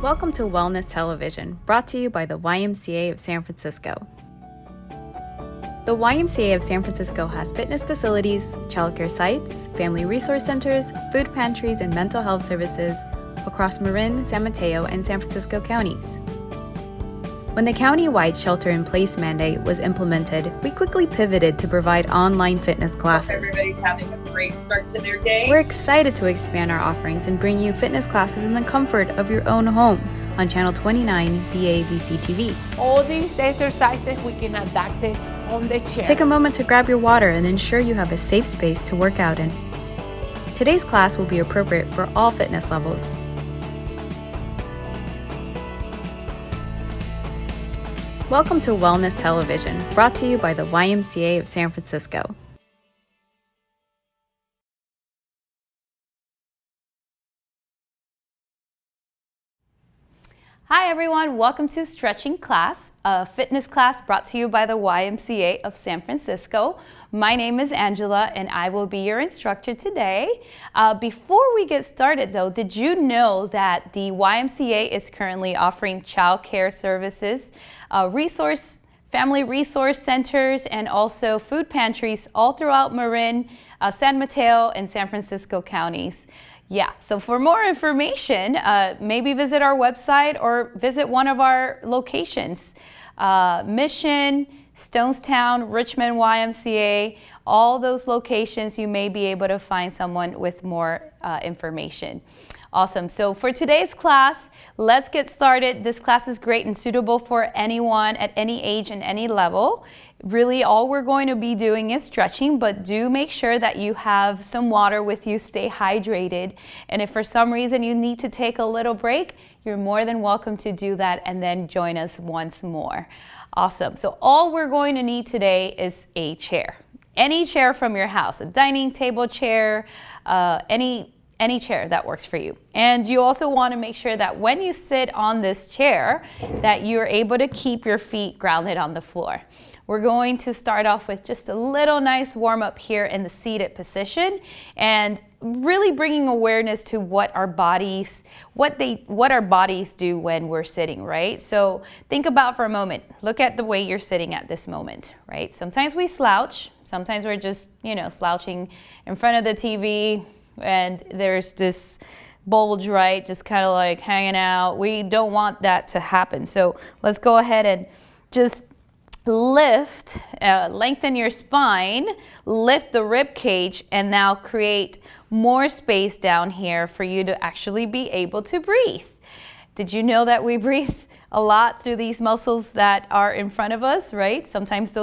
Welcome to Wellness Television, brought to you by the YMCA of San Francisco. The YMCA of San Francisco has fitness facilities, childcare sites, family resource centers, food pantries, and mental health services across Marin, San Mateo, and San Francisco counties. When the county-wide shelter-in-place mandate was implemented, we quickly pivoted to provide online fitness classes. Everybody's having a great start to their day. We're excited to expand our offerings and bring you fitness classes in the comfort of your own home on Channel 29 BAVC TV. All these exercises we can adapt it on the chair. Take a moment to grab your water and ensure you have a safe space to work out in. Today's class will be appropriate for all fitness levels. Welcome to Wellness Television, brought to you by the YMCA of San Francisco. Hi everyone, welcome to Stretching Class, a fitness class brought to you by the YMCA of San Francisco. My name is Angela and I will be your instructor today. Before we get started though, did you know that the YMCA is currently offering child care services, family resource centers, and also food pantries all throughout Marin, San Mateo, and San Francisco counties. Yeah, so for more information, maybe visit our website or visit one of our locations. Mission, Stonestown, Richmond YMCA, all those locations, you may be able to find someone with more information. Awesome, so for today's class, let's get started. This class is great and suitable for anyone at any age and any level. Really, all we're going to be doing is stretching, but do make sure that you have some water with you, stay hydrated. And if for some reason you need to take a little break, you're more than welcome to do that and then join us once more. Awesome, so all we're going to need today is a chair. Any chair from your house, a dining table chair, any chair that works for you. And you also want to make sure that when you sit on this chair, that you're able to keep your feet grounded on the floor. We're going to start off with just a little nice warm up here in the seated position and really bringing awareness to what our bodies do when we're sitting, right? So think about for a moment, look at the way you're sitting at this moment, right? Sometimes we slouch, sometimes we're just, slouching in front of the TV and there's this bulge, right? Just kind of like hanging out. We don't want that to happen. So let's go ahead and just lift, lengthen your spine, lift the rib cage, and now create more space down here for you to actually be able to breathe. Did you know that we breathe a lot through these muscles that are in front of us, right? Sometimes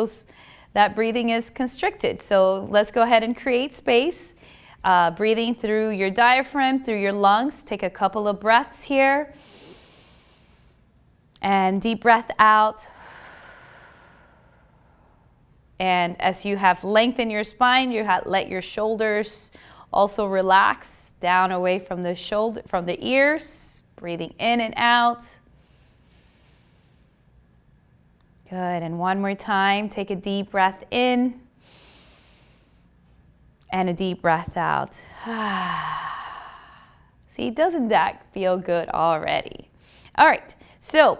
that breathing is constricted. So let's go ahead and create space. Breathing through your diaphragm, through your lungs. Take a couple of breaths here. And deep breath out. And as you have lengthened your spine, let your shoulders also relax down away from the ears, breathing in and out. Good, and one more time, take a deep breath in and a deep breath out. See, doesn't that feel good already? All right, so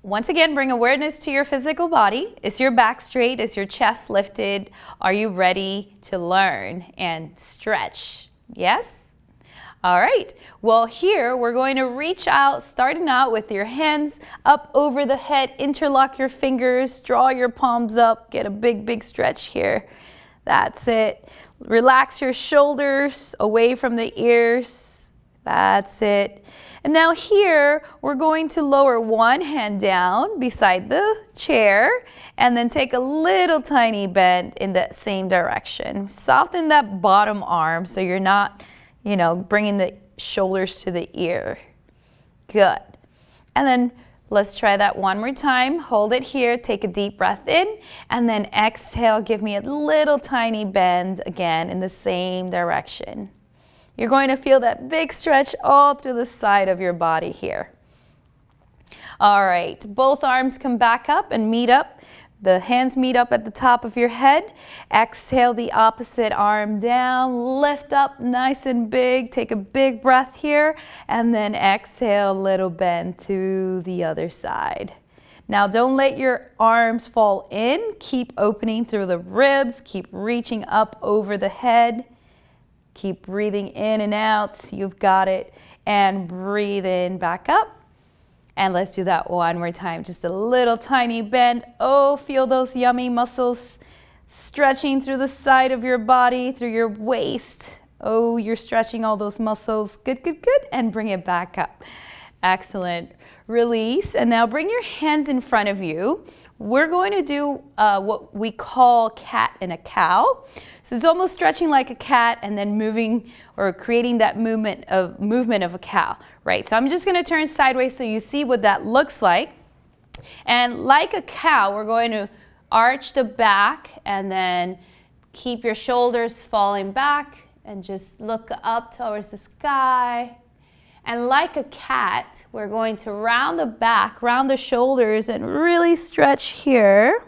once again, bring awareness to your physical body. Is your back straight? Is your chest lifted? Are you ready to learn and stretch? Yes? All right. Well, here we're going to reach out, starting out with your hands up over the head. Interlock your fingers, draw your palms up, get a big, big stretch here. That's it. Relax your shoulders away from the ears. That's it. And now here, we're going to lower one hand down beside the chair and then take a little tiny bend in the same direction. Soften that bottom arm so you're not, bringing the shoulders to the ear. Good. And then let's try that one more time. Hold it here, take a deep breath in, and then exhale, give me a little tiny bend again in the same direction. You're going to feel that big stretch all through the side of your body here. All right, both arms come back up and meet up. The hands meet up at the top of your head. Exhale the opposite arm down. Lift up nice and big. Take a big breath here. And then exhale, little bend to the other side. Now don't let your arms fall in. Keep opening through the ribs. Keep reaching up over the head. Keep breathing in and out. You've got it. And breathe in, back up. And let's do that one more time. Just a little tiny bend. Oh, feel those yummy muscles stretching through the side of your body, through your waist. Oh, you're stretching all those muscles. Good, good, good. And bring it back up. Excellent. Release. And now bring your hands in front of you. We're going to do what we call cat and a cow. So it's almost stretching like a cat and then moving or creating that movement of a cow, right? So I'm just going to turn sideways so you see what that looks like. And like a cow, we're going to arch the back and then keep your shoulders falling back and just look up towards the sky. And like a cat, we're going to round the back, round the shoulders, and really stretch here,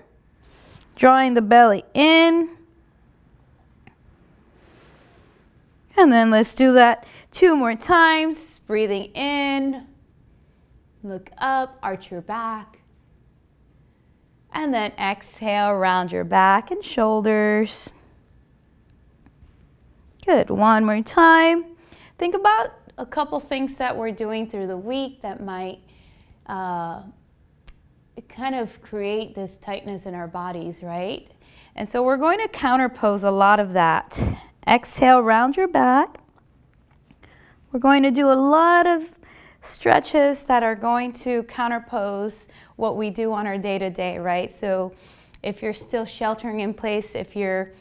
drawing the belly in. And then let's do that 2 more times. Breathing in, look up, arch your back. And then exhale, round your back and shoulders. Good, 1 more time. Think about a couple things that we're doing through the week that might kind of create this tightness in our bodies, right? And so we're going to counterpose a lot of that. Exhale, round your back. We're going to do a lot of stretches that are going to counterpose what we do on our day-to-day, right? So if you're still sheltering in place, if you're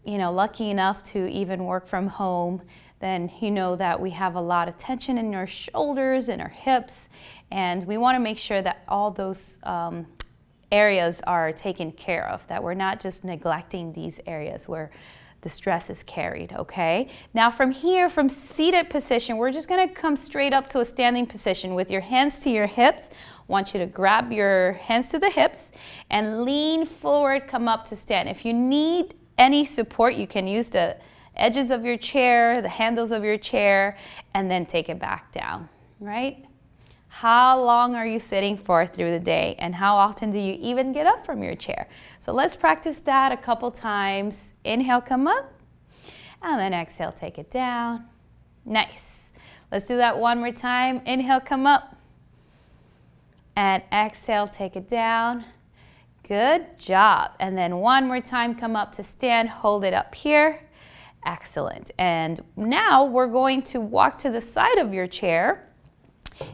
lucky enough to even work from home, then you know that we have a lot of tension in our shoulders and our hips, and we want to make sure that all those areas are taken care of, that we're not just neglecting these areas where the stress is carried, okay? Now from here, from seated position, we're just going to come straight up to a standing position with your hands to your hips. I want you to grab your hands to the hips and lean forward, come up to stand. If you need any support, you can use the edges of your chair, the handles of your chair, and then take it back down, right? How long are you sitting for through the day, and how often do you even get up from your chair? So let's practice that a couple times. Inhale, come up, and then exhale, take it down. Nice. Let's do that one more time. Inhale, come up, and exhale, take it down. Good job. And then one more time, come up to stand, hold it up here. Excellent. And now we're going to walk to the side of your chair,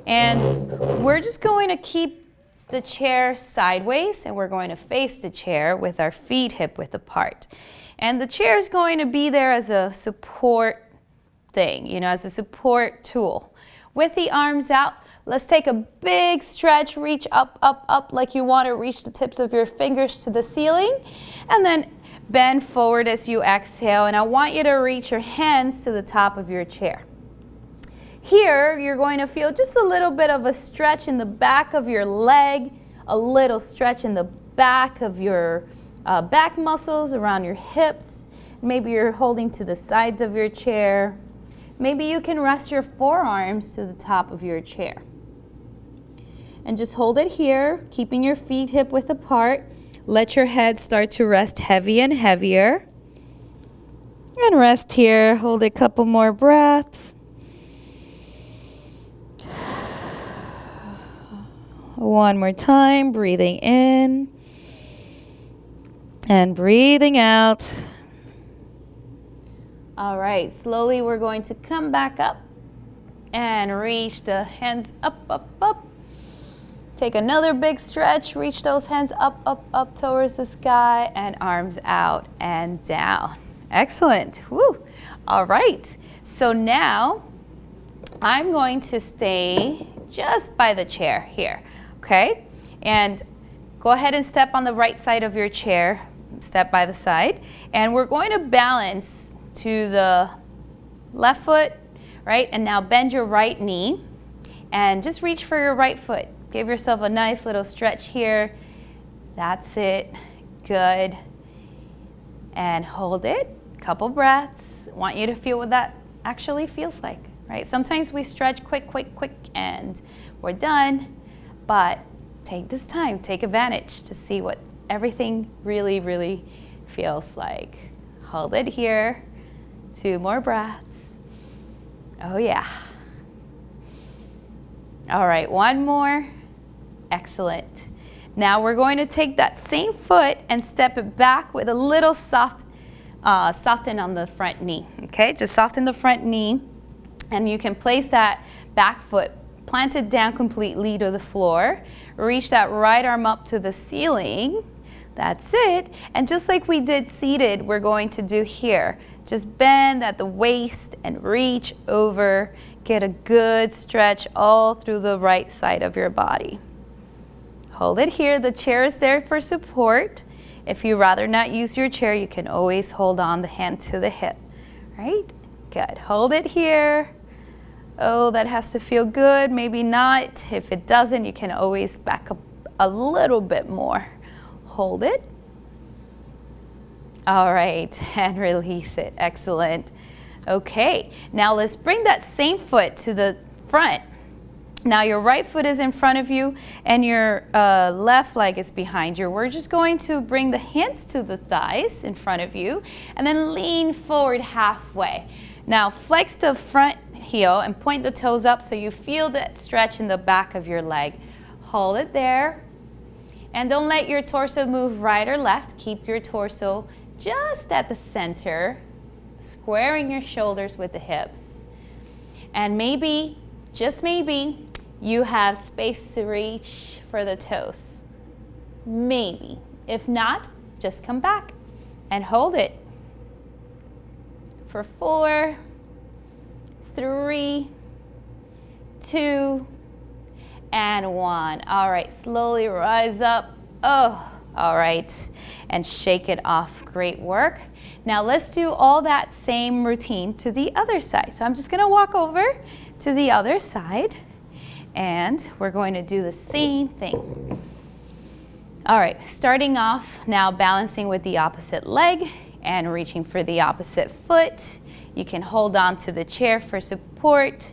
and we're just going to keep the chair sideways, and we're going to face the chair with our feet hip width apart. And the chair is going to be there as a support thing, as a support tool. With the arms out, let's take a big stretch, reach up, up, up like you want to reach the tips of your fingers to the ceiling, and then bend forward as you exhale, and I want you to reach your hands to the top of your chair. Here, you're going to feel just a little bit of a stretch in the back of your leg, a little stretch in the back of your back muscles around your hips. Maybe you're holding to the sides of your chair. Maybe you can rest your forearms to the top of your chair. And just hold it here, keeping your feet hip width apart. Let your head start to rest heavy and heavier. And rest here. Hold a couple more breaths. One more time. Breathing in. And breathing out. All right. Slowly we're going to come back up and reach the hands up, up, up. Take another big stretch, reach those hands up, up, up towards the sky, and arms out and down. Excellent. Woo. All right. So now I'm going to stay just by the chair here, okay? And go ahead and step on the right side of your chair, step by the side, and we're going to balance to the left foot, right? And now bend your right knee and just reach for your right foot. Give yourself a nice little stretch here. That's it. Good. And hold it. Couple breaths. Want you to feel what that actually feels like, right? Sometimes we stretch quick, and we're done. But take this time, take advantage to see what everything really feels like. Hold it here. 2 more breaths. Oh yeah. All right, 1 more. Excellent. Now we're going to take that same foot and step it back with a little soften on the front knee, okay? Just soften the front knee, and you can place that back foot planted down completely to the floor. Reach that right arm up to the ceiling. That's it. And just like we did seated, we're going to do here. Just bend at the waist and reach over. Get a good stretch all through the right side of your body. Hold it here. The chair is there for support. If you rather not use your chair, you can always hold on the hand to the hip, right? Good. Hold it here. Oh, that has to feel good. Maybe not. If it doesn't, you can always back up a little bit more. Hold it. All right, and release it. Excellent. Okay, now let's bring that same foot to the front. Now your right foot is in front of you and your left leg is behind you. We're just going to bring the hands to the thighs in front of you and then lean forward halfway. Now flex the front heel and point the toes up so you feel that stretch in the back of your leg. Hold it there. And don't let your torso move right or left. Keep your torso just at the center, squaring your shoulders with the hips. And maybe, just maybe, you have space to reach for the toes. Maybe. If not, just come back and hold it for 4, 3, 2, and 1. All right, slowly rise up. Oh, all right, and shake it off. Great work. Now let's do all that same routine to the other side. So I'm just gonna walk over to the other side and we're going to do the same thing. All right, starting off now balancing with the opposite leg and reaching for the opposite foot. You can hold on to the chair for support.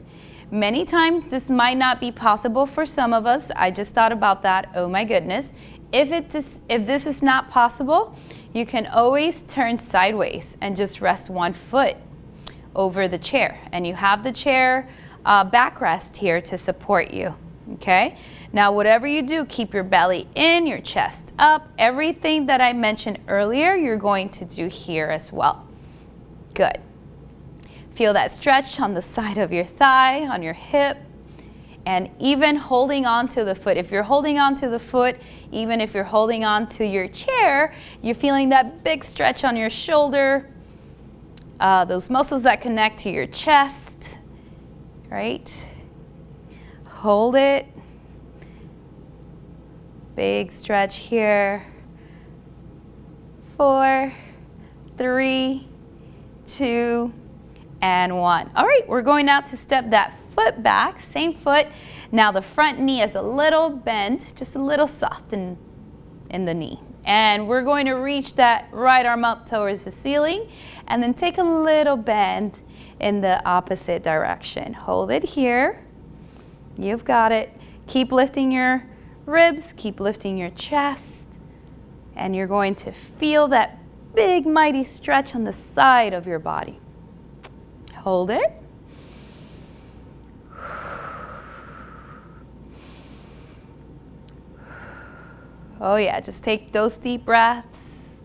Many times this might not be possible for some of us. I just thought about that. Oh my goodness. If this is not possible, you can always turn sideways and just rest one foot over the chair. And you have the chair backrest here to support you, okay? Now whatever you do, keep your belly in, your chest up. Everything that I mentioned earlier, you're going to do here as well. Good. Feel that stretch on the side of your thigh, on your hip, and even holding on to the foot. If you're holding on to the foot, even if you're holding on to your chair, you're feeling that big stretch on your shoulder, those muscles that connect to your chest, right? Hold it. Big stretch here. 4, 3, 2, and 1. All right, we're going now to step that foot back, same foot. Now the front knee is a little bent, just a little soft in the knee. And we're going to reach that right arm up towards the ceiling and then take a little bend in the opposite direction. Hold it here. You've got it. Keep lifting your ribs, keep lifting your chest, and you're going to feel that big mighty stretch on the side of your body. Hold it. Oh yeah, just take those deep breaths,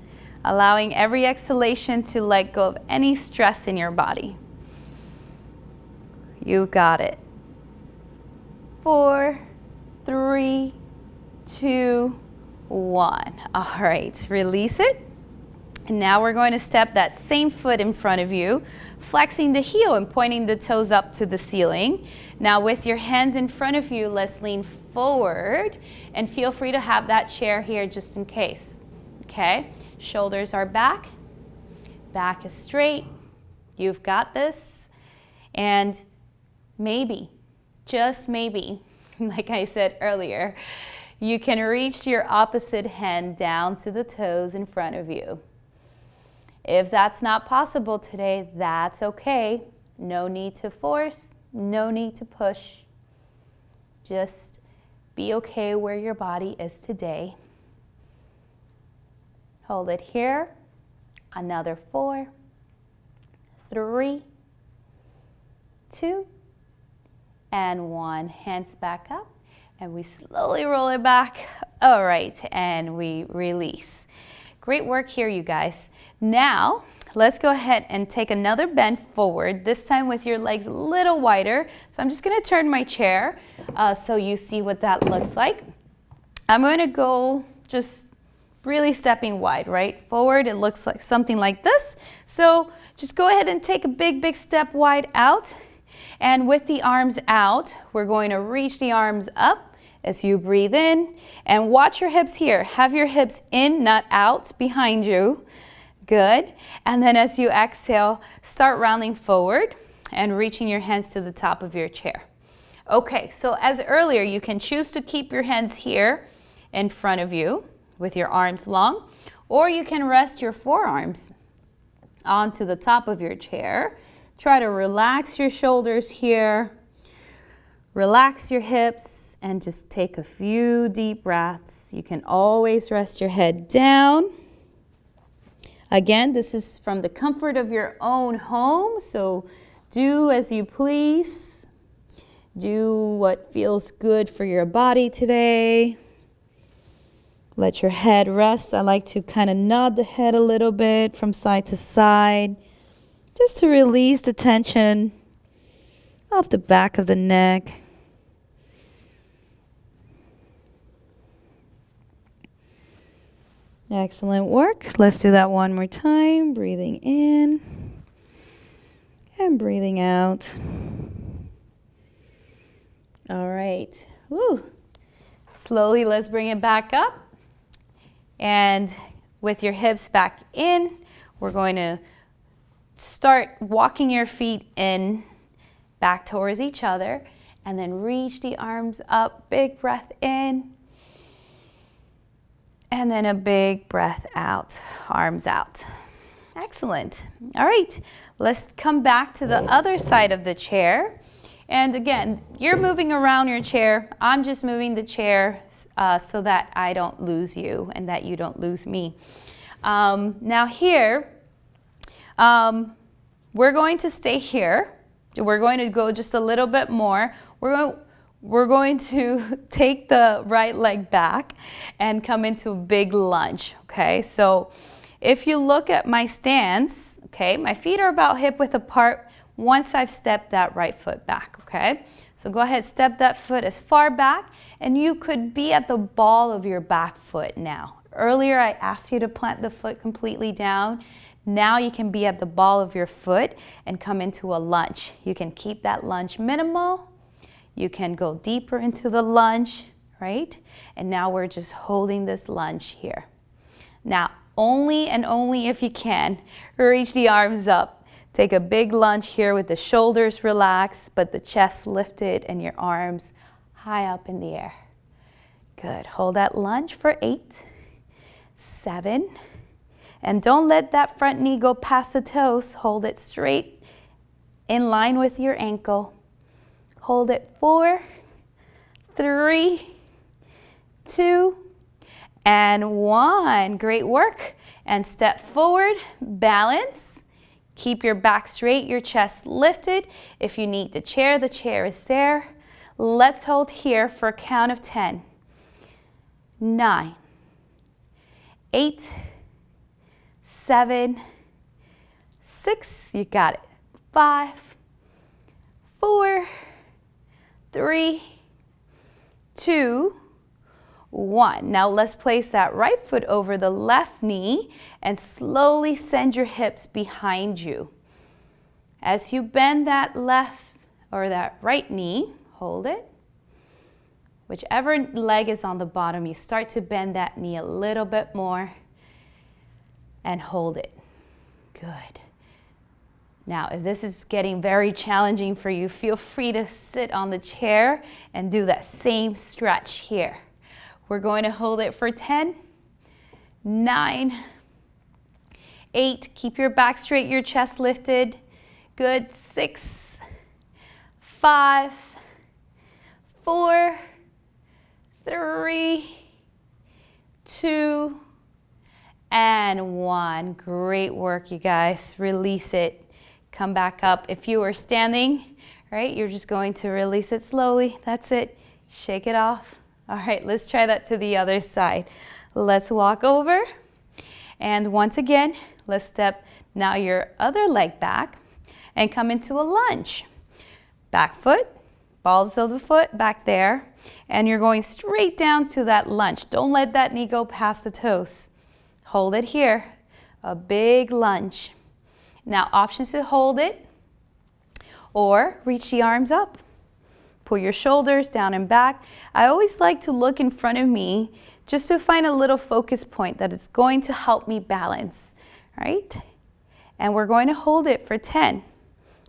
allowing every exhalation to let go of any stress in your body. You got it. 4, 3, 2, 1. All right, release it. And now we're going to step that same foot in front of you, flexing the heel and pointing the toes up to the ceiling. Now with your hands in front of you, let's lean forward and feel free to have that chair here just in case. Okay, shoulders are back, back is straight. You've got this. And maybe, just maybe, like I said earlier, You can reach your opposite hand down to the toes in front of you. If that's not possible today, that's okay. No need to force, no need to push. Just be okay where your body is today. Hold it here. Another 4, 3, 2, and 1. Hands back up, and we slowly roll it back. All right, and we release. Great work here, you guys. Now, let's go ahead and take another bend forward, this time with your legs a little wider. So I'm just gonna turn my chair so you see what that looks like. I'm gonna go just really stepping wide, right? Forward, it looks like something like this. So just go ahead and take a big, big step wide out. And with the arms out, we're going to reach the arms up as you breathe in. And watch your hips here. Have your hips in, not out, behind you. Good. And then as you exhale, start rounding forward and reaching your hands to the top of your chair. Okay, so as earlier, you can choose to keep your hands here in front of you with your arms long, or you can rest your forearms onto the top of your chair. Try to relax your shoulders here, relax your hips, and just take a few deep breaths. You can always rest your head down. Again, this is from the comfort of your own home, so do as you please. Do what feels good for your body today. Let your head rest. I like to kind of nod the head a little bit from side to side, just to release the tension off the back of the neck. Excellent work. Let's do that one more time. Breathing in and breathing out. All right. Woo. Slowly, let's bring it back up. And with your hips back in, we're going to start walking your feet in, back towards each other, and then reach the arms up. Big breath in. And then a big breath out, arms out. Excellent. All right, let's come back to the other side of the chair. And again, you're moving around your chair. I'm just moving the chair so that I don't lose you and that you don't lose me. Now here, we're going to stay here. We're going to go just a little bit more. We're going to take the right leg back and come into a big lunge, okay? So if you look at my stance, okay, my feet are about hip width apart once I've stepped that right foot back, okay? So go ahead, step that foot as far back, and you could be at the ball of your back foot now. Earlier, I asked you to plant the foot completely down. Now you can be at the ball of your foot and come into a lunge. You can keep that lunge minimal. You can go deeper into the lunge, right? And now we're just holding this lunge here. Now, only and only if you can, reach the arms up. Take a big lunge here with the shoulders relaxed, but the chest lifted and your arms high up in the air. Good. Hold that lunge for 8, 7, and don't let that front knee go past the toes. Hold it straight in line with your ankle. Hold it 4, 3, 2, and 1. Great work. And step forward, balance. Keep your back straight, your chest lifted. If you need the chair is there. Let's hold here for a count of 10. 9, 8, 7, 6, you got it. 5, 4, 3, 2, 1. Now let's place that right foot over the left knee and slowly send your hips behind you. As you bend that left or that right knee, hold it. Whichever leg is on the bottom, you start to bend that knee a little bit more and hold it. Good. Now, if this is getting very challenging for you, feel free to sit on the chair and do that same stretch here. We're going to hold it for 10, 9, 8. Keep your back straight, your chest lifted. Good. 6, 5, 4, 3, 2, and 1. Great work, you guys. Release it. Come back up. If you are standing, right, you're just going to release it slowly. That's it. Shake it off. All right, let's try that to the other side. Let's walk over. And once again, let's step now your other leg back and come into a lunge. Back foot, balls of the foot back there. And you're going straight down to that lunge. Don't let that knee go past the toes. Hold it here. A big lunge. Now, options to hold it or reach the arms up. Pull your shoulders down and back. I always like to look in front of me just to find a little focus point that is going to help me balance, right? And we're going to hold it for 10.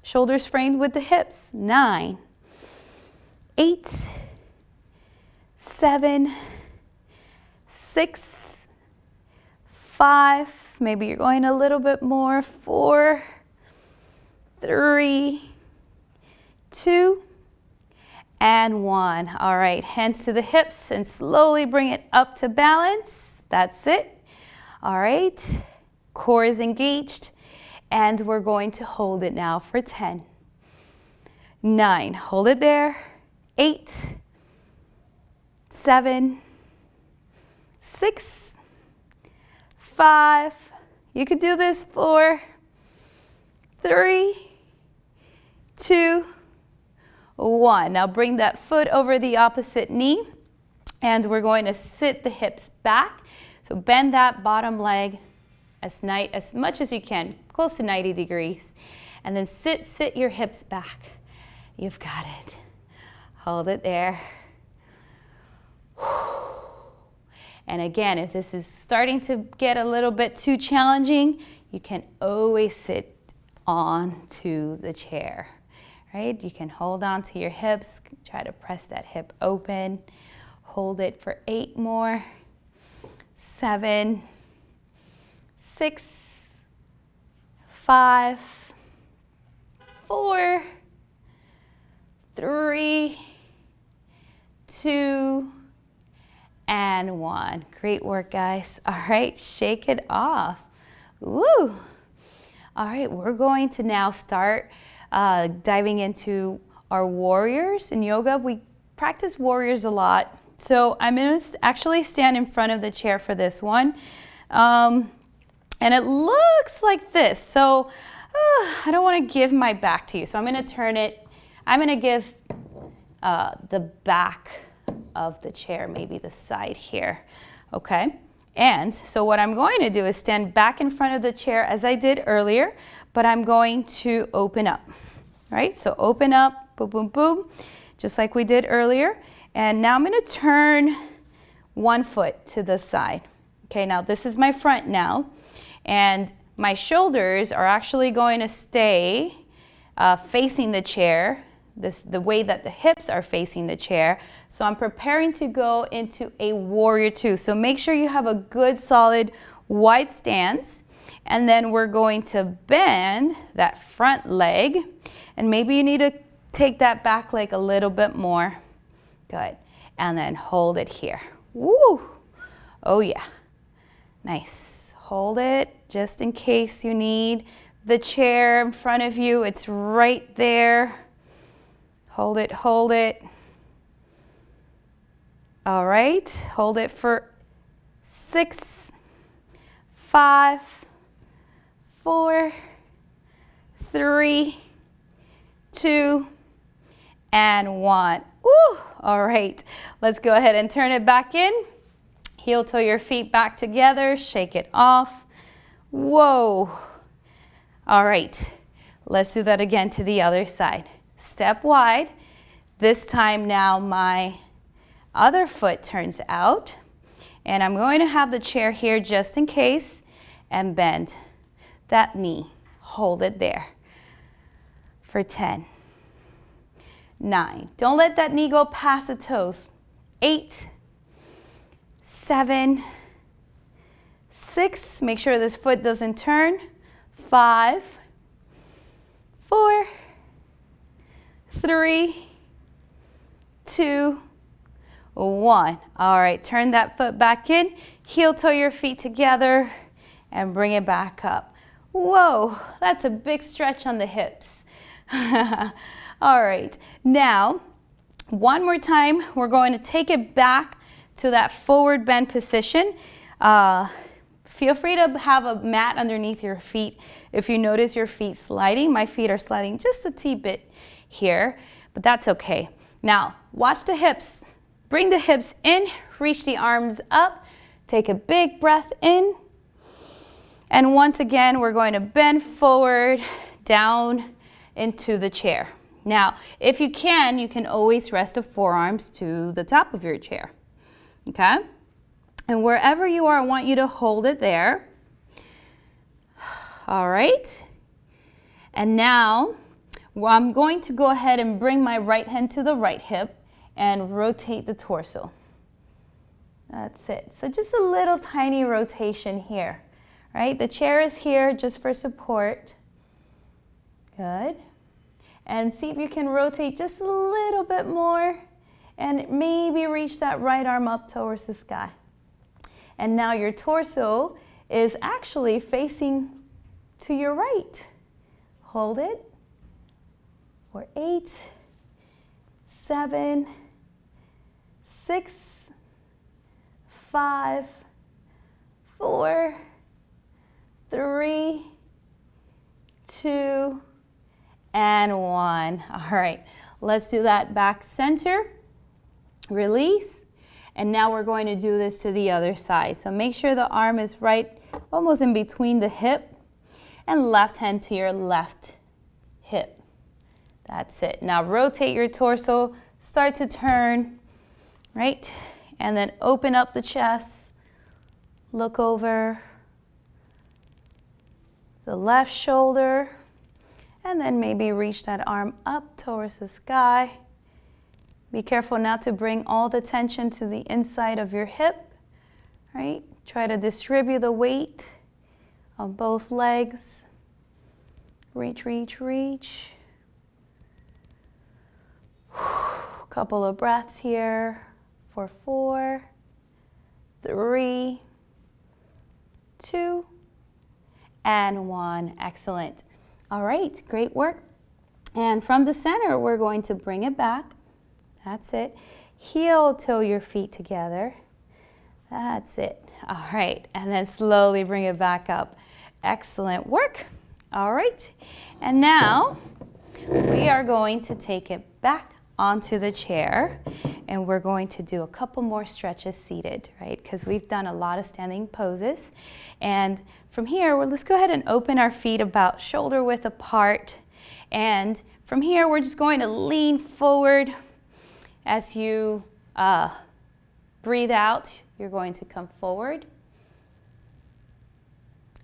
Shoulders framed with the hips. 9, 8, 7, 6, 5. Maybe you're going a little bit more. 4, 3, 2, and 1. All right, hands to the hips and slowly bring it up to balance. That's it. All right, core is engaged and we're going to hold it now for 10. 9, hold it there. 8, 7, 6, 5. You could do this. 4, 3, 2, 1. Now bring that foot over the opposite knee and we're going to sit the hips back. So bend that bottom leg as much as you can, close to 90 degrees. And then sit your hips back. You've got it. Hold it there. And again, if this is starting to get a little bit too challenging, you can always sit onto the chair. Right? You can hold on to your hips, try to press that hip open. Hold it for 8 more. 7, 6, 5, 4, 3, 2, and 1. Great work, guys. All right, shake it off. Woo! All right, we're going to now start diving into our warriors. In yoga, we practice warriors a lot. So I'm going to actually stand in front of the chair for this one. And it looks like this. So I don't want to give my back to you. So I'm going to turn it. I'm going to give the back of the chair, maybe the side here. Okay. And so what I'm going to do is stand back in front of the chair as I did earlier, but I'm going to open up, right? So open up, boom, boom, boom, just like we did earlier. And now I'm going to turn one foot to the side. Okay, now this is my front now, and my shoulders are actually going to stay facing the chair, the way that the hips are facing the chair. So I'm preparing to go into a warrior two. So make sure you have a good solid wide stance. And then we're going to bend that front leg. And maybe you need to take that back leg a little bit more. Good. And then hold it here. Woo! Oh yeah. Nice. Hold it just in case you need the chair in front of you. It's right there. Hold it, hold it. All right, hold it for 6, 5, 4, 3, 2, and 1. Woo! All right, let's go ahead and turn it back in. Heel toe your feet back together, shake it off. Whoa. All right, let's do that again to the other side. Step wide. This time now my other foot turns out, and I'm going to have the chair here just in case, and bend that knee. Hold it there for 10, 9. Don't let that knee go past the toes. 8, 7, 6, make sure this foot doesn't turn, 5, 4, 3, 2, 1. All right, turn that foot back in, heel toe your feet together, and bring it back up. Whoa, that's a big stretch on the hips. All right, now, one more time, we're going to take it back to that forward bend position. Feel free to have a mat underneath your feet. If you notice your feet sliding, my feet are sliding just a teeny bit here, but that's okay. Now, watch the hips. Bring the hips in, reach the arms up, take a big breath in. And once again, we're going to bend forward, down into the chair. Now, if you can always rest the forearms to the top of your chair, okay? And wherever you are, I want you to hold it there. All right. And now, I'm going to go ahead and bring my right hand to the right hip and rotate the torso. That's it. So just a little tiny rotation here, right? The chair is here just for support. Good. And see if you can rotate just a little bit more and maybe reach that right arm up towards the sky. And now your torso is actually facing to your right. Hold it for 8, 7, 6, 5, 4, 3, 2, and 1. All right, let's do that back center. Release. And now we're going to do this to the other side. So make sure the arm is right, almost in between the hip, and left hand to your left hip. That's it. Now rotate your torso, start to turn, right? And then open up the chest, look over the left shoulder, and then maybe reach that arm up towards the sky. Be careful not to bring all the tension to the inside of your hip, right? Try to distribute the weight on both legs. Reach, reach, reach. Couple of breaths here for 4, 3, 2, and 1. Excellent. All right, great work. And from the center, we're going to bring it back. That's it. Heel toe your feet together. That's it. All right, and then slowly bring it back up. Excellent work. All right, and now we are going to take it back onto the chair, and we're going to do a couple more stretches seated, right? Because we've done a lot of standing poses. And from here, let's go ahead and open our feet about shoulder width apart. And from here, we're just going to lean forward. As you breathe out, you're going to come forward.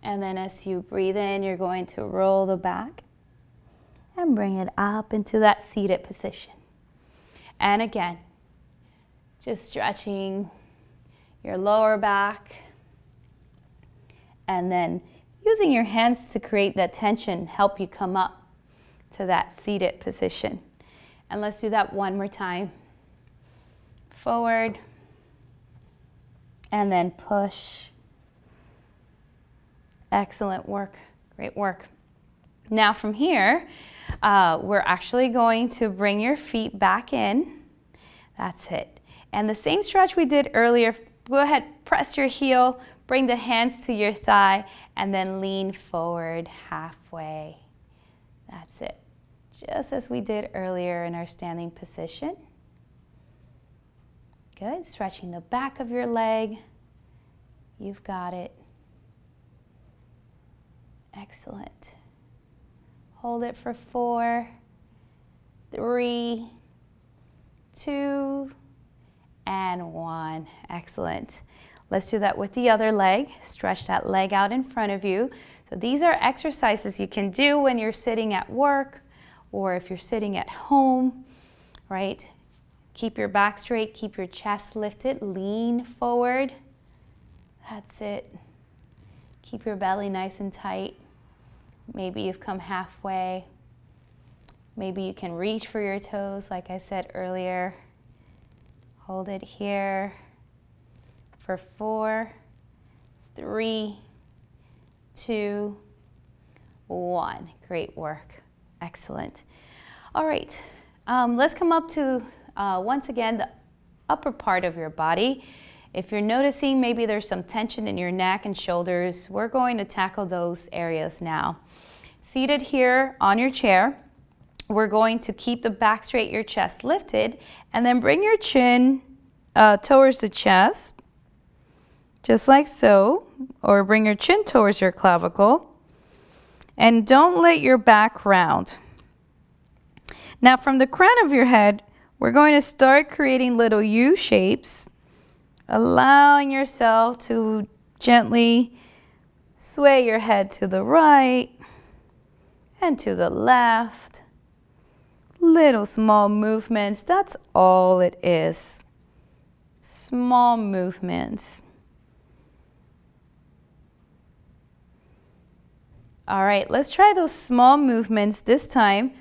And then as you breathe in, you're going to roll the back and bring it up into that seated position. And again, just stretching your lower back. And then using your hands to create that tension, help you come up to that seated position. And let's do that one more time. Forward, and then push. Excellent work, great work. Now from here, we're actually going to bring your feet back in. That's it. And the same stretch we did earlier, go ahead, press your heel, bring the hands to your thigh, and then lean forward halfway. That's it. Just as we did earlier in our standing position. Good, stretching the back of your leg. You've got it. Excellent. Hold it for 4, 3, 2, and 1. Excellent. Let's do that with the other leg. Stretch that leg out in front of you. So these are exercises you can do when you're sitting at work or if you're sitting at home, right? Keep your back straight, keep your chest lifted, lean forward. That's it. Keep your belly nice and tight. Maybe you've come halfway. Maybe you can reach for your toes, like I said earlier. Hold it here for 4, 3, 2, 1. Great work. Excellent. All right. Let's come up to, once again, the upper part of your body. If you're noticing maybe there's some tension in your neck and shoulders, we're going to tackle those areas now. Seated here on your chair, we're going to keep the back straight, your chest lifted, and then bring your chin towards the chest, just like so, or bring your chin towards your clavicle, and don't let your back round. Now from the crown of your head, we're going to start creating little U shapes, allowing yourself to gently sway your head to the right and to the left. Little small movements, that's all it is. Small movements. All right, let's try those small movements this time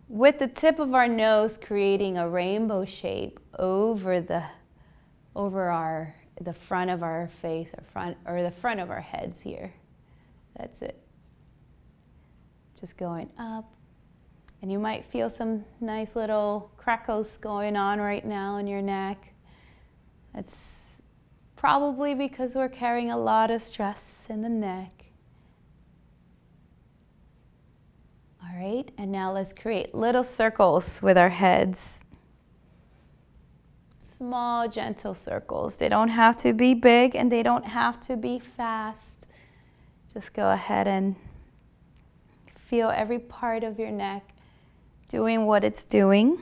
with the tip of our nose creating a rainbow shape over the front of our face, or the front of our heads here. That's it. Just going up. And you might feel some nice little crackles going on right now in your neck. That's probably because we're carrying a lot of stress in the neck. All right, and now let's create little circles with our heads. Small, gentle circles. They don't have to be big and they don't have to be fast. Just go ahead and feel every part of your neck doing what it's doing.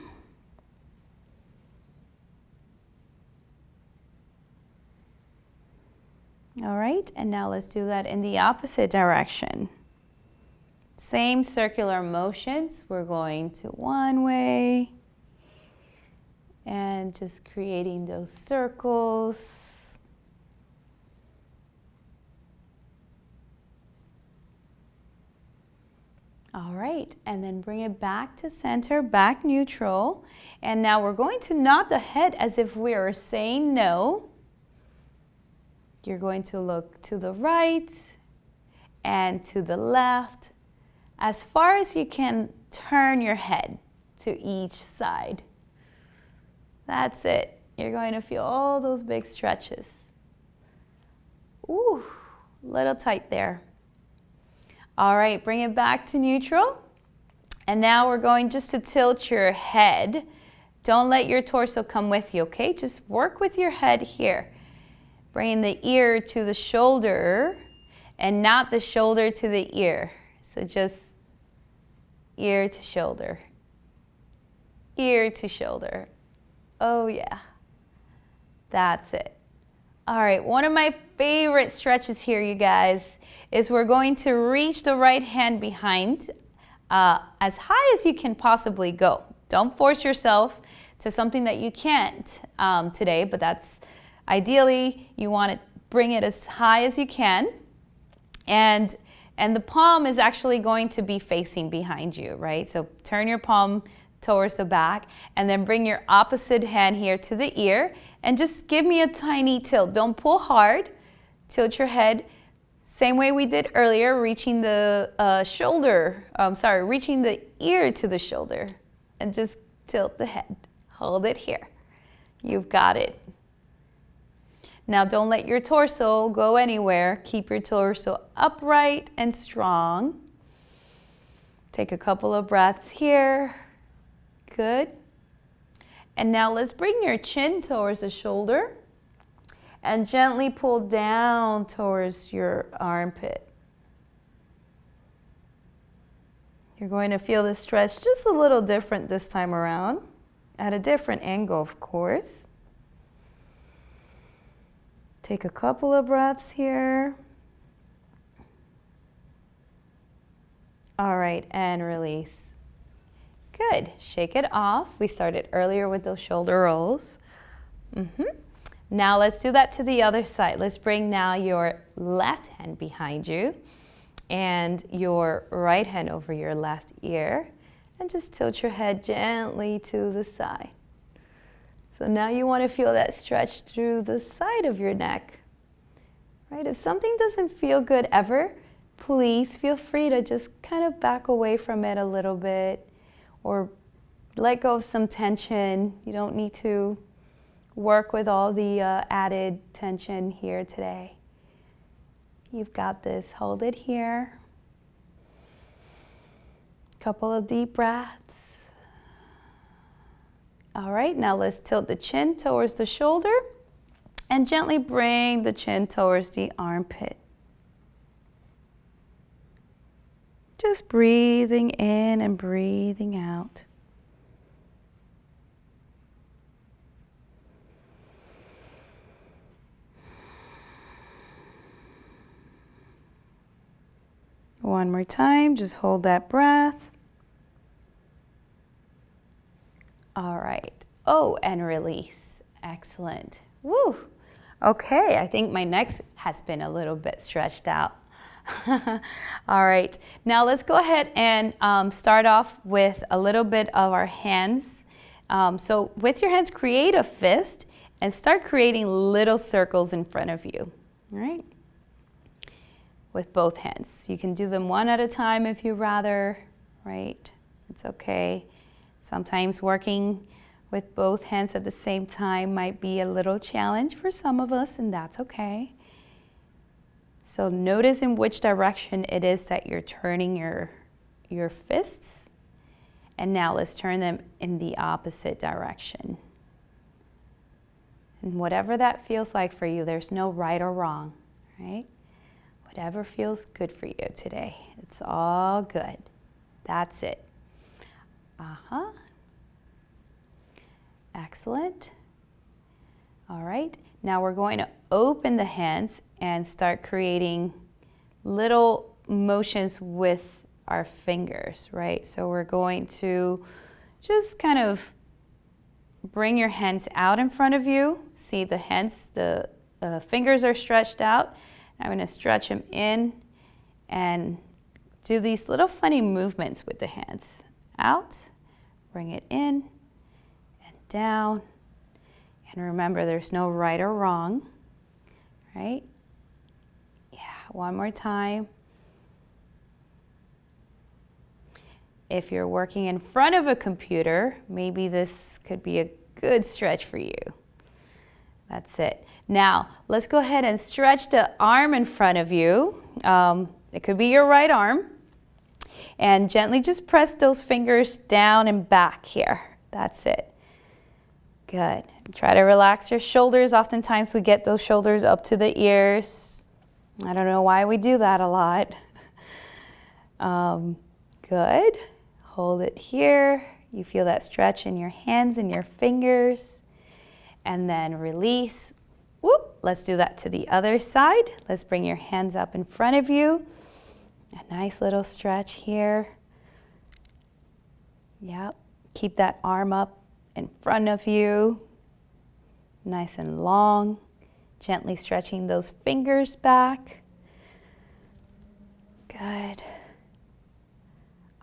All right, and now let's do that in the opposite direction. Same circular motions. We're going to one way and just creating those circles. All right, and then bring it back to center, back neutral. And now we're going to nod the head as if we are saying no. You're going to look to the right and to the left. As far as you can, turn your head to each side. That's it. You're going to feel all those big stretches. Ooh, a little tight there. All right, bring it back to neutral. And now we're going just to tilt your head. Don't let your torso come with you, okay? Just work with your head here. Bringing the ear to the shoulder and not the shoulder to the ear. So just ear to shoulder, ear to shoulder. Oh yeah, that's it. All right, one of my favorite stretches here, you guys, is we're going to reach the right hand behind as high as you can possibly go. Don't force yourself to something that you can't today, but that's ideally you want to bring it as high as you can. And the palm is actually going to be facing behind you, right? So turn your palm towards the back and then bring your opposite hand here to the ear and just give me a tiny tilt. Don't pull hard. Tilt your head. Same way we did earlier, reaching the reaching the ear to the shoulder and just tilt the head. Hold it here. You've got it. Now don't let your torso go anywhere. Keep your torso upright and strong. Take a couple of breaths here. Good. And now let's bring your chin towards the shoulder and gently pull down towards your armpit. You're going to feel the stretch just a little different this time around, at a different angle, of course. Take a couple of breaths here. All right, and release. Good. Shake it off. We started earlier with those shoulder rolls. Now let's do that to the other side. Let's bring now your left hand behind you and your right hand over your left ear, and just tilt your head gently to the side. So now you want to feel that stretch through the side of your neck. Right? If something doesn't feel good ever, please feel free to just kind of back away from it a little bit or let go of some tension. You don't need to work with all the added tension here today. You've got this. Hold it here. Couple of deep breaths. All right, now let's tilt the chin towards the shoulder and gently bring the chin towards the armpit. Just breathing in and breathing out. One more time, just hold that breath. All right. Oh, and release. Excellent. Woo. Okay, I think my neck has been a little bit stretched out. All right, now let's go ahead and start off with a little bit of our hands. So with your hands, create a fist and start creating little circles in front of you. All right? With both hands. You can do them one at a time if you rather, right? It's okay. Sometimes working with both hands at the same time might be a little challenge for some of us, and that's okay. So notice in which direction it is that you're turning your fists. And now let's turn them in the opposite direction. And whatever that feels like for you, there's no right or wrong, right? Whatever feels good for you today. It's all good. That's it. Excellent. All right. Now we're going to open the hands and start creating little motions with our fingers, right? So we're going to just kind of bring your hands out in front of you. See the hands, the fingers are stretched out. I'm going to stretch them in and do these little funny movements with the hands. Out, bring it in and down. And remember, there's no right or wrong, right? Yeah, one more time. If you're working in front of a computer, maybe this could be a good stretch for you. That's it. Now, let's go ahead and stretch the arm in front of you. It could be your right arm. And gently just press those fingers down and back here. That's it. Good. Try to relax your shoulders. Oftentimes we get those shoulders up to the ears. I don't know why we do that a lot. Good. Hold it here. You feel that stretch in your hands and your fingers. And then release. Whoop. Let's do that to the other side. Let's bring your hands up in front of you. A nice little stretch here. Yep. Keep that arm up in front of you. Nice and long. Gently stretching those fingers back. Good.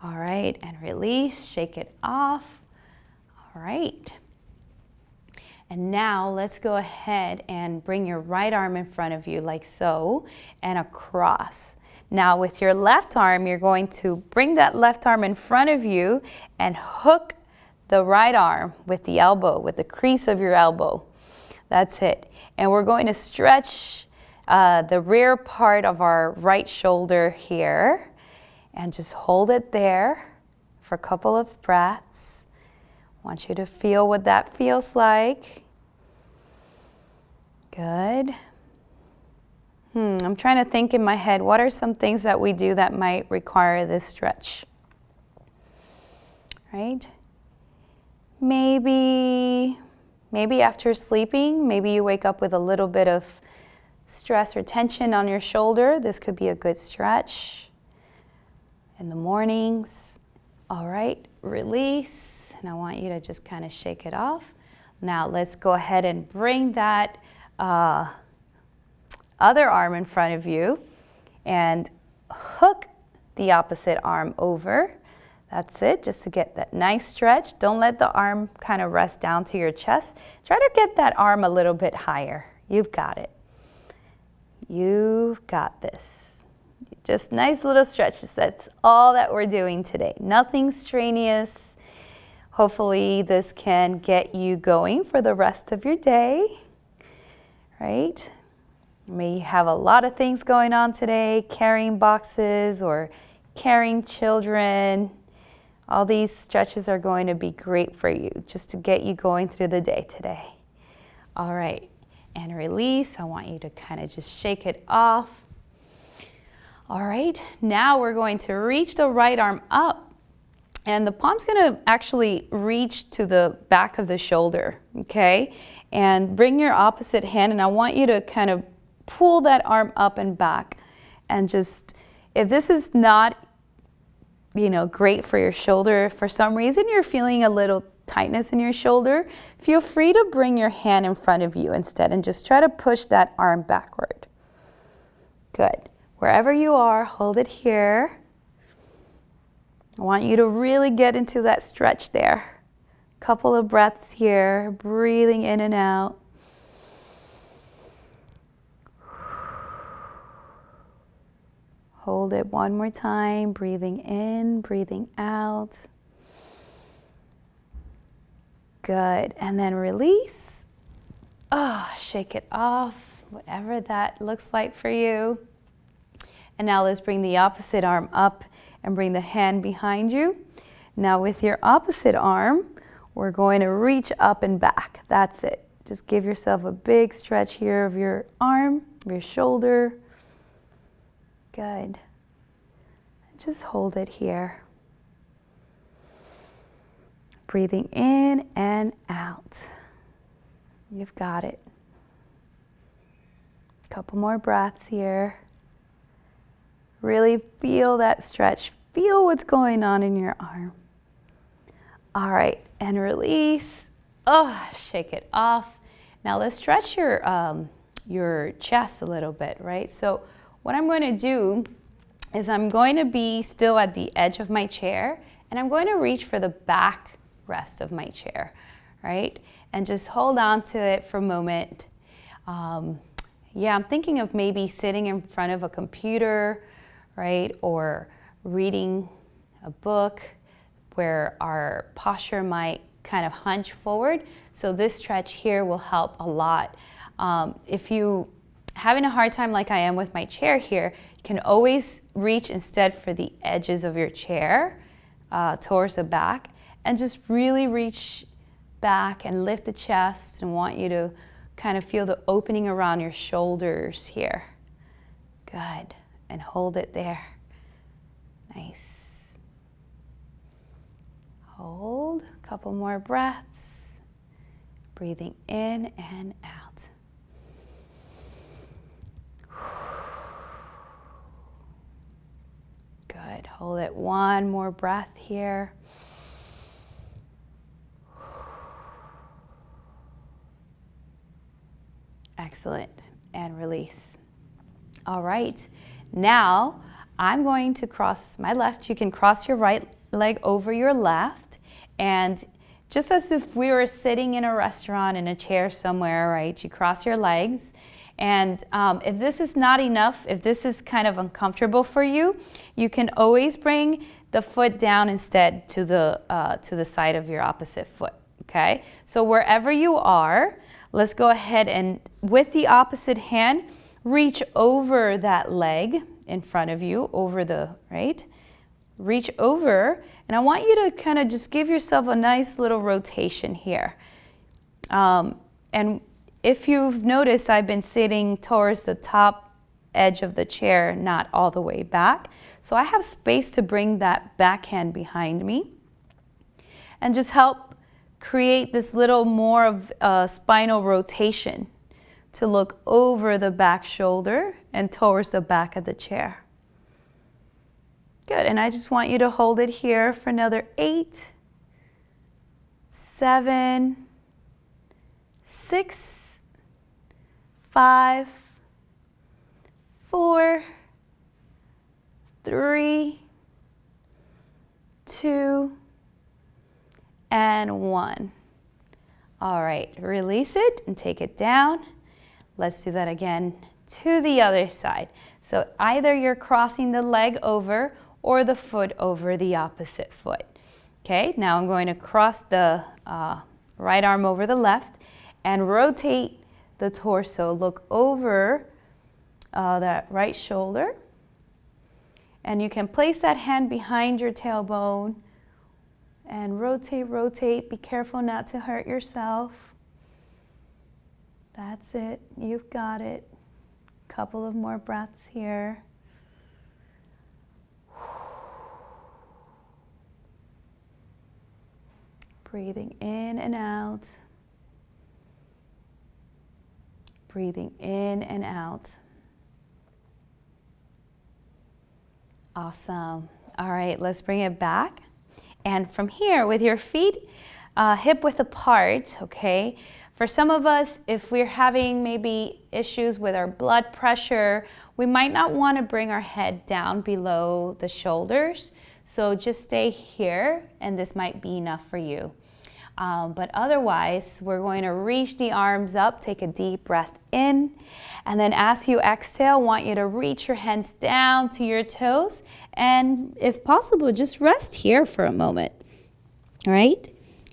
All right, and release. Shake it off. All right. And now let's go ahead and bring your right arm in front of you like so and across. Now with your left arm, you're going to bring that left arm in front of you and hook the right arm with the elbow, with the crease of your elbow. That's it. And we're going to stretch the rear part of our right shoulder here and just hold it there for a couple of breaths. I want you to feel what that feels like. Good. I'm trying to think in my head, what are some things that we do that might require this stretch? Right? Maybe after sleeping, maybe you wake up with a little bit of stress or tension on your shoulder. This could be a good stretch. In the mornings. All right, release. And I want you to just kind of shake it off. Now let's go ahead and bring that other arm in front of you and hook the opposite arm over. That's it, just to get that nice stretch. Don't let the arm kind of rest down to your chest. Try to get that arm a little bit higher. You've got it. You've got this. Just nice little stretches. That's all that we're doing today. Nothing strenuous. Hopefully this can get you going for the rest of your day, right? You may have a lot of things going on today, carrying boxes or carrying children. All these stretches are going to be great for you just to get you going through the day today. All right, and release. I want you to kind of just shake it off. All right, now we're going to reach the right arm up, and the palm's going to actually reach to the back of the shoulder, okay? And bring your opposite hand, and I want you to kind of pull that arm up and back. And just, if this is not great for your shoulder, if for some reason you're feeling a little tightness in your shoulder, feel free to bring your hand in front of you instead and just try to push that arm backward. Good. Wherever you are, hold it here. I want you to really get into that stretch there. Couple of breaths here, breathing in and out. Hold it one more time, breathing in, breathing out. Good, and then release. Shake it off, whatever that looks like for you. And now let's bring the opposite arm up and bring the hand behind you. Now with your opposite arm, we're going to reach up and back. That's it. Just give yourself a big stretch here of your arm, your shoulder. Good. Just hold it here. Breathing in and out. You've got it. Couple more breaths here. Really feel that stretch. Feel what's going on in your arm. All right, and release. Shake it off. Now let's stretch your chest a little bit, right? So what I'm going to do is I'm going to be still at the edge of my chair, and I'm going to reach for the back rest of my chair, right? And just hold on to it for a moment. I'm thinking of maybe sitting in front of a computer, right? Or reading a book where our posture might kind of hunch forward. So this stretch here will help a lot. If you having a hard time like I am with my chair here, you can always reach instead for the edges of your chair towards the back and just really reach back and lift the chest, and want you to kind of feel the opening around your shoulders here. Good, and hold it there. Nice. Hold, a couple more breaths. Breathing in and out. Good. Hold it one more breath here. Excellent. And release. All right. Now I'm going to cross my left. You can cross your right leg over your left, and just as if we were sitting in a restaurant in a chair somewhere, right? You cross your legs. And if this is not enough, if this is kind of uncomfortable for you, you can always bring the foot down instead to the side of your opposite foot, okay? So wherever you are, let's go ahead and with the opposite hand, reach over that leg in front of you, over the, right? Reach over, and I want you to kind of just give yourself a nice little rotation here. And if you've noticed, I've been sitting towards the top edge of the chair, not all the way back. So I have space to bring that backhand behind me and just help create this little more of a spinal rotation to look over the back shoulder and towards the back of the chair. Good, and I just want you to hold it here for another 8, 7, 6, 5, 4, 3, 2, and 1. All right, release it and take it down. Let's do that again to the other side. So either you're crossing the leg over or the foot over the opposite foot. Okay, now I'm going to cross the right arm over the left and rotate the torso. Look over that right shoulder. And you can place that hand behind your tailbone and rotate, rotate. Be careful not to hurt yourself. That's it. You've got it. Couple of more breaths here. Breathing in and out. Breathing in and out. Awesome. All right, let's bring it back. And from here, with your feet hip width apart, okay? For some of us, if we're having maybe issues with our blood pressure, we might not want to bring our head down below the shoulders. So just stay here, and this might be enough for you. But otherwise, we're going to reach the arms up, take a deep breath in, and then as you exhale, I want you to reach your hands down to your toes, and if possible, just rest here for a moment, all right?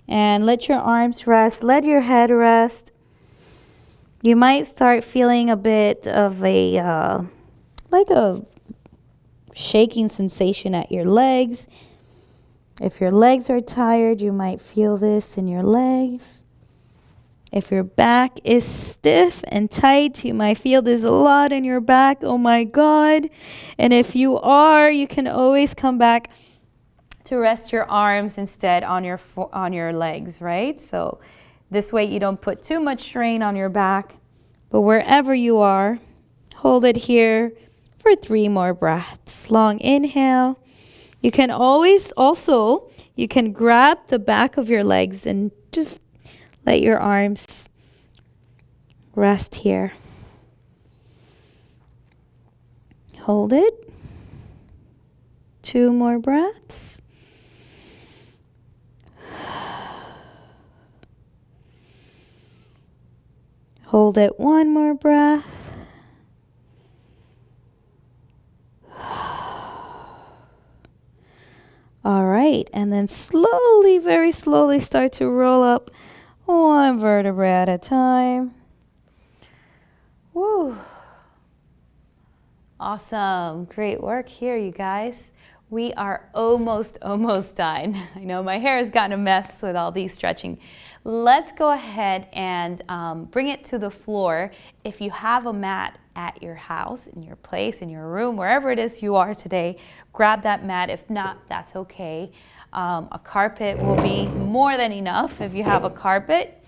And let your arms rest, let your head rest. You might start feeling a bit of a, like a shaking sensation at your legs. If your legs are tired, you might feel this in your legs. If your back is stiff and tight, you might feel this a lot in your back. Oh my God. And if you are, you can always come back to rest your arms instead on your legs, right? So this way you don't put too much strain on your back. But wherever you are, hold it here for 3 more breaths. Long inhale. You can always also, you can grab the back of your legs and just let your arms rest here. Hold it. 2 more breaths. Hold it 1 more breath. All right, and then slowly, very slowly start to roll up 1 vertebrae at a time. Woo. Awesome, great work here, you guys. We are almost done. I know my hair has gotten a mess with all these stretching. Let's go ahead and bring it to the floor. If you have a mat at your house, in your place, in your room, wherever it is you are today, grab that mat. If not, that's okay. A carpet will be more than enough if you have a carpet.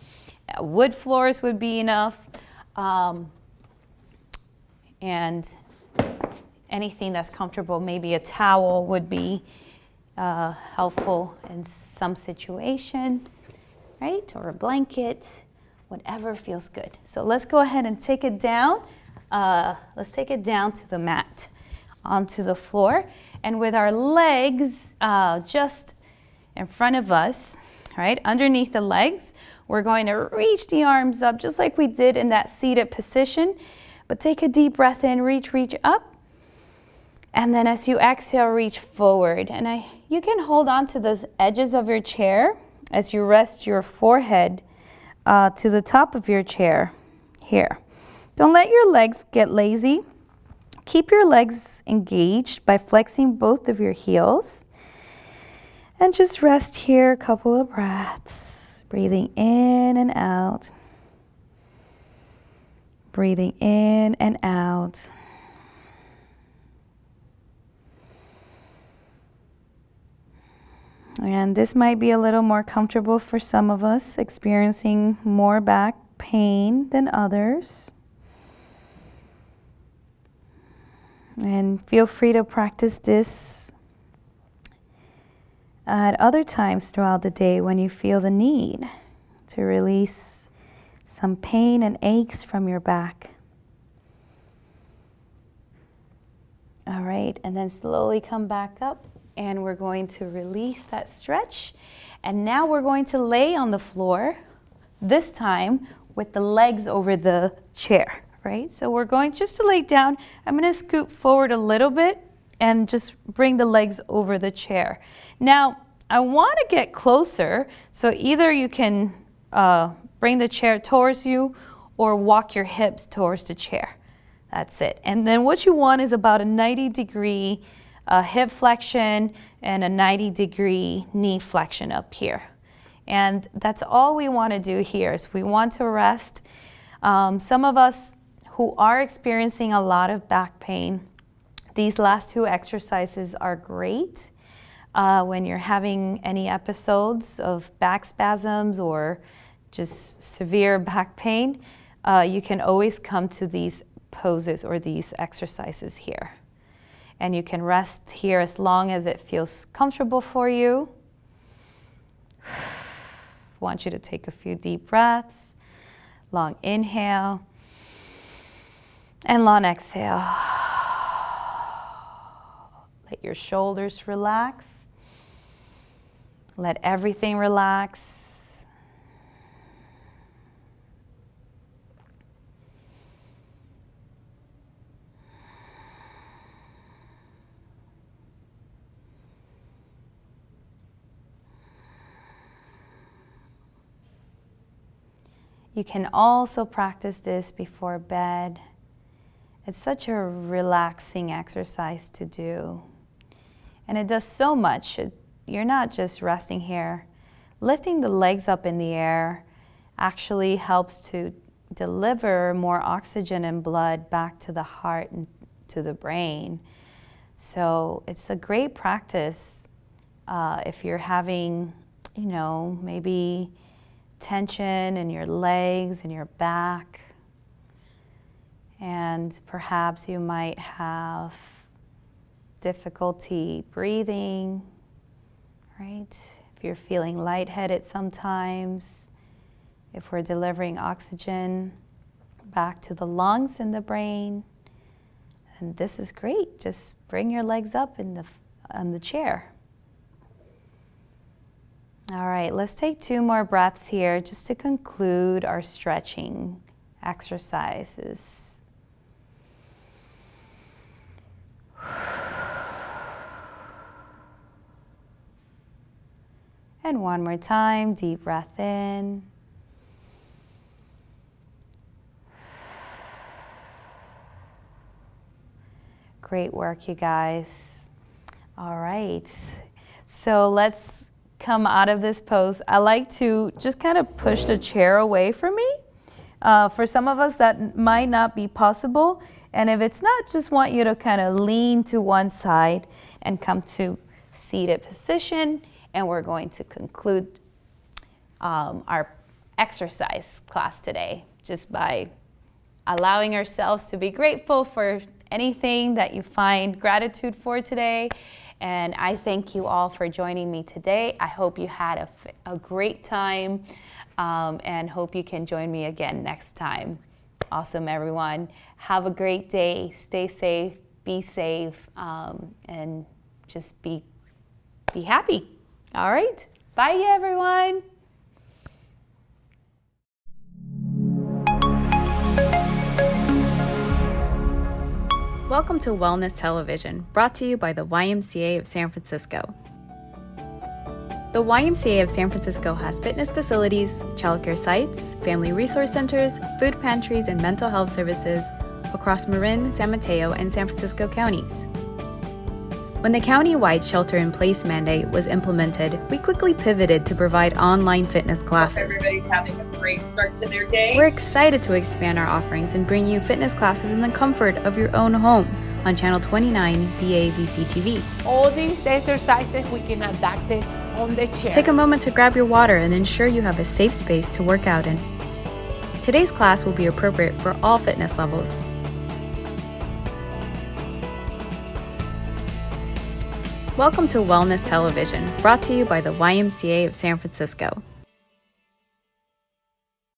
Wood floors would be enough. And anything that's comfortable, maybe a towel would be helpful in some situations, right? Or a blanket, whatever feels good. So let's go ahead and take it down. Let's take it down to the mat, onto the floor. And with our legs just in front of us, right, underneath the legs, we're going to reach the arms up just like we did in that seated position. But take a deep breath in, reach up. And then as you exhale, reach forward. And you can hold on to the edges of your chair as you rest your forehead to the top of your chair here. Don't let your legs get lazy. Keep your legs engaged by flexing both of your heels. And just rest here a couple of breaths. Breathing in and out. Breathing in and out. And this might be a little more comfortable for some of us, experiencing more back pain than others. And feel free to practice this at other times throughout the day when you feel the need to release some pain and aches from your back. All right, and then slowly come back up, and we're going to release that stretch. And now we're going to lay on the floor, this time with the legs over the chair, right? So we're going just to lay down. I'm going to scoot forward a little bit and just bring the legs over the chair. Now, I want to get closer, so either you can bring the chair towards you or walk your hips towards the chair. That's it. And then what you want is about a 90-degree hip flexion and a 90-degree knee flexion up here. And that's all we want to do here is we want to rest. Some of us who are experiencing a lot of back pain, these last two exercises are great. When you're having any episodes of back spasms or just severe back pain, you can always come to these poses or these exercises here. And you can rest here as long as it feels comfortable for you. I want you to take a few deep breaths, long inhale, and long exhale. Let your shoulders relax. Let everything relax. You can also practice this before bed. It's such a relaxing exercise to do. And it does so much. You're not just resting here. Lifting the legs up in the air actually helps to deliver more oxygen and blood back to the heart and to the brain. So it's a great practice if you're having, maybe tension in your legs and your back. And perhaps you might have difficulty breathing, right? If you're feeling lightheaded sometimes, if we're delivering oxygen back to the lungs and the brain, and this is great. Just bring your legs up on the chair. All right, let's take 2 more breaths here just to conclude our stretching exercises. And one more time, deep breath in. Great work, you guys. All right, so let's come out of this pose. I like to just kind of push the chair away from me. For some of us, that might not be possible. And if it's not, just want you to kind of lean to one side and come to seated position. And we're going to conclude our exercise class today just by allowing ourselves to be grateful for anything that you find gratitude for today. And I thank you all for joining me today. I hope you had a great time and hope you can join me again next time. Awesome, everyone. Have a great day. Stay safe, be safe, and just be happy. All right. Bye, everyone. Welcome to Wellness Television, brought to you by the YMCA of San Francisco. The YMCA of San Francisco has fitness facilities, childcare sites, family resource centers, food pantries, and mental health services across Marin, San Mateo, and San Francisco counties. When the county-wide shelter-in-place mandate was implemented, we quickly pivoted to provide online fitness classes. Hope everybody's having a great start to their day. We're excited to expand our offerings and bring you fitness classes in the comfort of your own home on Channel 29 BABC TV. All these exercises, we can adapt it on the chair. Take a moment to grab your water and ensure you have a safe space to work out in. Today's class will be appropriate for all fitness levels. Welcome to Wellness Television, brought to you by the YMCA of San Francisco.